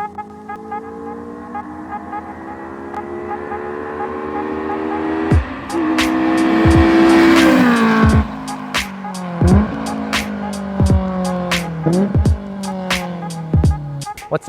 What's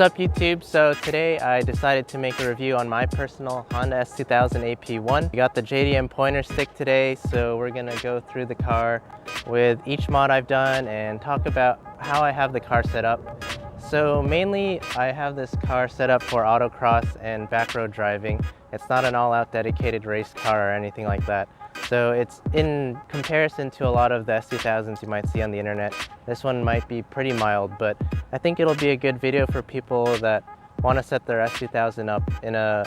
up YouTube? So today I decided to make a review on my personal Honda S2000 AP1. We got the JDM pointer stick today, so we're gonna go through the car with each mod I've done and talk about how I have the car set up. So mainly I have this car set up for autocross and backroad driving. It's not an all-out dedicated race car or anything like that. So it's in comparison to a lot of the S2000s you might see on the internet. This one might be pretty mild, but I think it'll be a good video for people that want to set their S2000 up in a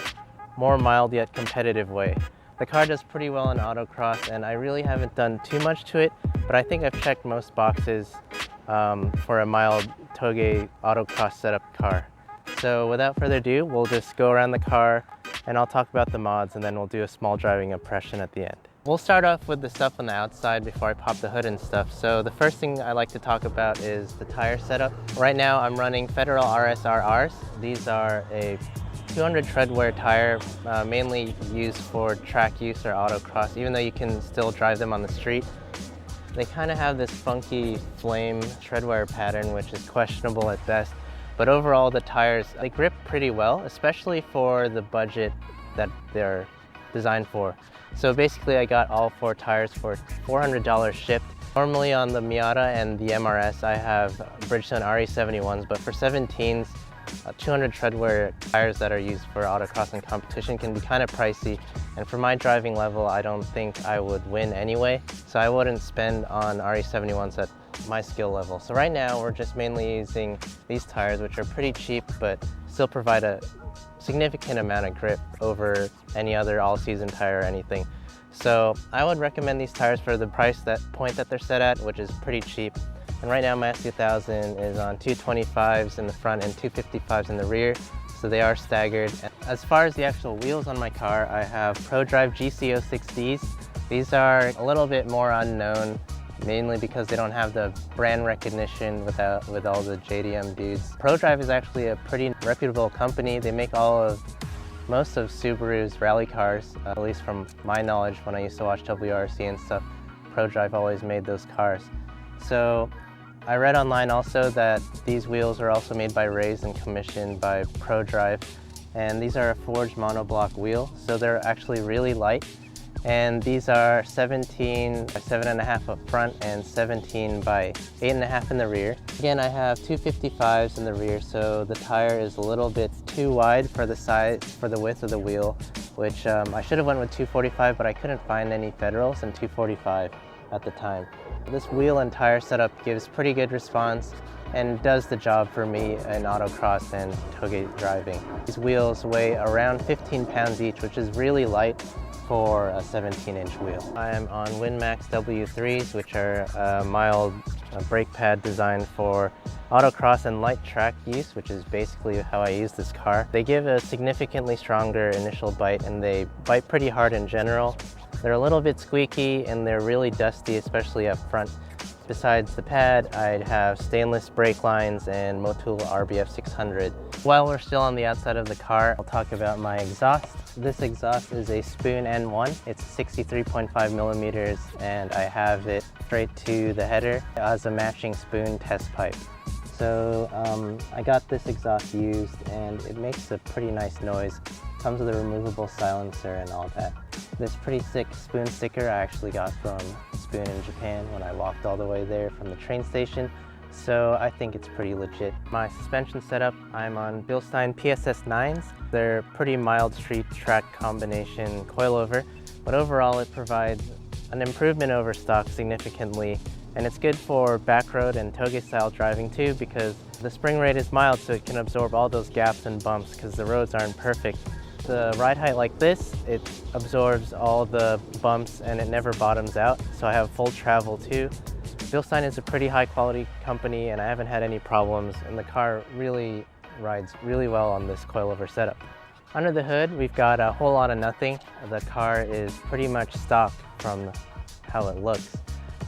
more mild yet competitive way. The car does pretty well in autocross and I really haven't done too much to it, but I think I've checked most boxes for a mild Touge autocross setup car. So without further ado, we'll just go around the car and I'll talk about the mods and then we'll do a small driving impression at the end. We'll start off with the stuff on the outside before I pop the hood and stuff. So the first thing I like to talk about is the tire setup. Right now I'm running Federal RSRRs. These are a 200 treadwear tire, mainly used for track use or autocross, even though you can still drive them on the street. They kind of have this funky flame treadwear pattern, which is questionable at best. But overall, the tires, they grip pretty well, especially for the budget that they're designed for. So basically, I got all 4 tires for $400 shipped. Normally on the Miata and the MRS, I have Bridgestone RE71s, but for 17s, 200 treadwear tires that are used for autocross and competition can be kind of pricey. And for my driving level, I don't think I would win anyway. So I wouldn't spend on RE71s at my skill level. So right now, we're just mainly using these tires, which are pretty cheap, but still provide a significant amount of grip over any other all-season tire or anything. So I would recommend these tires for the price point that they're set at, which is pretty cheap. And right now my S2000 is on 225s in the front and 255s in the rear, so they are staggered. As far as the actual wheels on my car, I have ProDrive GC06Ds. These are a little bit more unknown, mainly because they don't have the brand recognition with all the JDM dudes. ProDrive is actually a pretty reputable company. They make most of Subaru's rally cars, at least from my knowledge when I used to watch WRC and stuff. ProDrive always made those cars. So I read online also that these wheels are also made by Rays and commissioned by ProDrive. And these are a forged monoblock wheel, so they're actually really light. And these are 17 by 7.5 up front and 17 by 8.5 in the rear. Again, I have 255s in the rear, so the tire is a little bit too wide for the width of the wheel, which I should have went with 245, but I couldn't find any Federals in 245 at the time. This wheel and tire setup gives pretty good response and does the job for me in autocross and Touge driving. These wheels weigh around 15 pounds each, which is really light for a 17-inch wheel. I am on WinMax W3s, which are a mild brake pad designed for autocross and light track use, which is basically how I use this car. They give a significantly stronger initial bite and they bite pretty hard in general. They're a little bit squeaky and they're really dusty, especially up front. Besides the pad, I'd have stainless brake lines and Motul RBF 600. While we're still on the outside of the car, I'll talk about my exhaust. This exhaust is a Spoon N1. It's 63.5 millimeters and I have it straight to the header as a matching Spoon test pipe. So I got this exhaust used and it makes a pretty nice noise. Comes with a removable silencer and all that. This pretty sick Spoon sticker I actually got from Spoon in Japan when I walked all the way there from the train station. So I think it's pretty legit. My suspension setup, I'm on Bilstein PSS 9s. They're pretty mild street track combination coilover, but overall it provides an improvement over stock significantly. And it's good for backroad and Touge style driving too, because the spring rate is mild, so it can absorb all those gaps and bumps because the roads aren't perfect. The ride height like this, it absorbs all the bumps and it never bottoms out, so I have full travel too. Bilstein is a pretty high quality company and I haven't had any problems, and the car really rides really well on this coilover setup. Under the hood, we've got a whole lot of nothing. The car is pretty much stock from how it looks,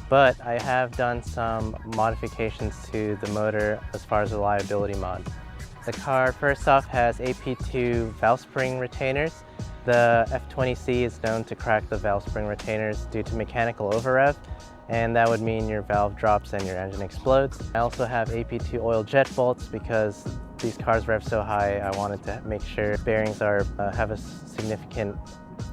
but I have done some modifications to the motor as far as reliability mods. The car first off has AP2 valve spring retainers. The F20C is known to crack the valve spring retainers due to mechanical overrev, and that would mean your valve drops and your engine explodes. I also have AP2 oil jet bolts because these cars rev so high. I wanted to make sure bearings have a significant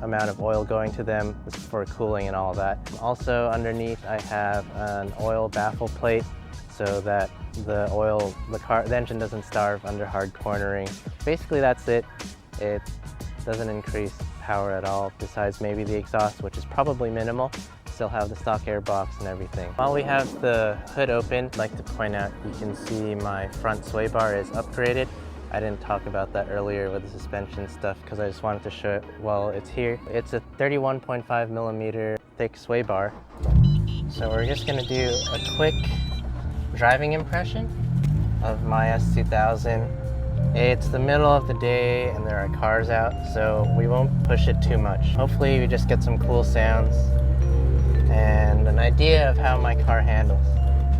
amount of oil going to them for cooling and all of that. Also underneath I have an oil baffle plate so that the engine doesn't starve under hard cornering. Basically that's it. It doesn't increase power at all, besides maybe the exhaust, which is probably minimal. Still have the stock air box and everything. While we have the hood open, I'd like to point out you can see my front sway bar is upgraded. I didn't talk about that earlier with the suspension stuff because I just wanted to show it while it's here. It's a 31.5 millimeter thick sway bar. So we're just gonna do a quick driving impression of my S2000. It's the middle of the day and there are cars out, so we won't push it too much. Hopefully we just get some cool sounds and an idea of how my car handles.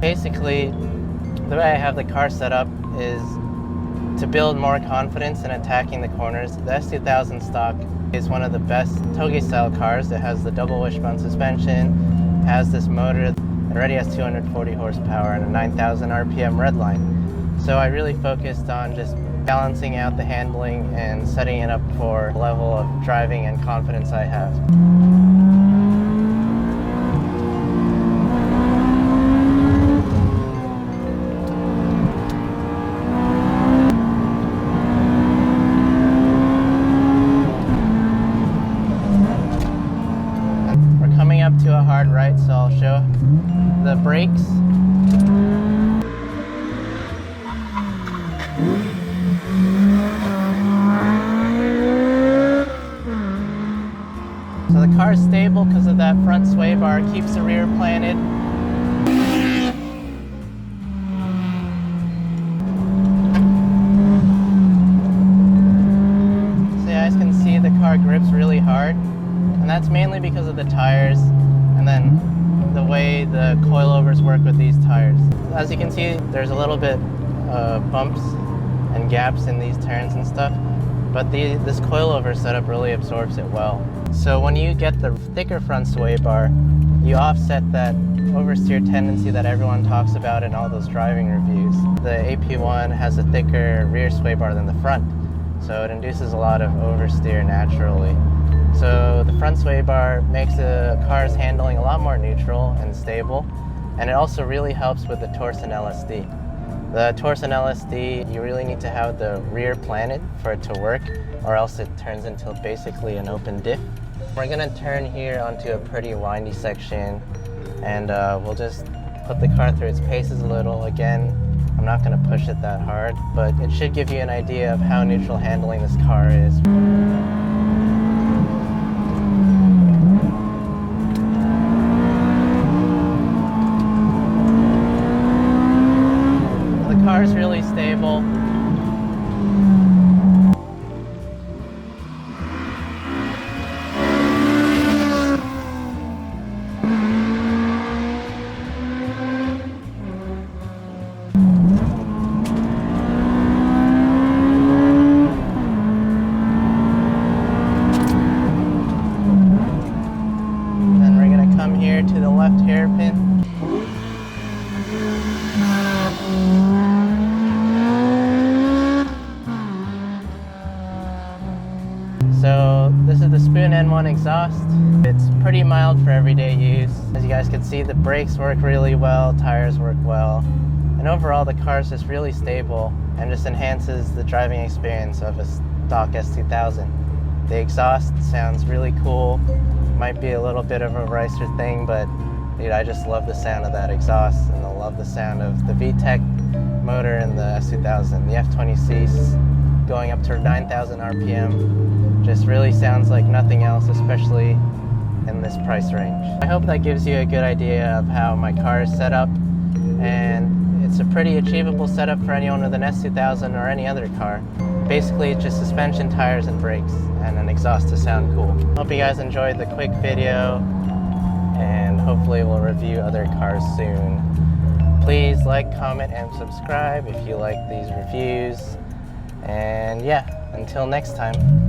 Basically, the way I have the car set up is to build more confidence in attacking the corners. The S2000 stock is one of the best Touge style cars. It has the double wishbone suspension, has this motor, it already has 240 horsepower and a 9,000 RPM redline. So I really focused on just balancing out the handling and setting it up for the level of driving and confidence I have. We're coming up to a hard right, so I'll show the brakes. So the car is stable because of that front sway bar, keeps the rear planted. So you guys can see the car grips really hard, and that's mainly because of the tires and then the way the coilovers work with these tires. As you can see, there's a little bit bumps and gaps in these turns and stuff, but this coilover setup really absorbs it well. So when you get the thicker front sway bar, you offset that oversteer tendency that everyone talks about in all those driving reviews. The AP1 has a thicker rear sway bar than the front, so it induces a lot of oversteer naturally. So the front sway bar makes the car's handling a lot more neutral and stable, and it also really helps with the torsion LSD. The torsion LSD, you really need to have the rear planted for it to work, or else it turns into basically an open diff. We're gonna turn here onto a pretty windy section, and we'll just put the car through its paces a little. Again, I'm not gonna push it that hard, but it should give you an idea of how neutral handling this car is. The car is really stable. Then we're going to come here to the left hairpin. So this is the Spoon N1 exhaust. It's pretty mild for everyday use. As you guys can see, the brakes work really well, tires work well, and overall the car is just really stable and just enhances the driving experience of a stock S2000. The exhaust sounds really cool. Might be a little bit of a Ricer thing, but dude, I just love the sound of that exhaust, and I love the sound of the VTEC motor in the S2000. The F20C going up to 9,000 RPM just really sounds like nothing else, especially in this price range. I hope that gives you a good idea of how my car is set up, and it's a pretty achievable setup for anyone with an S2000 or any other car. Basically, it's just suspension, tires, and brakes, and an exhaust to sound cool. Hope you guys enjoyed the quick video, and hopefully we'll review other cars soon. Please like, comment, and subscribe if you like these reviews. And yeah, until next time.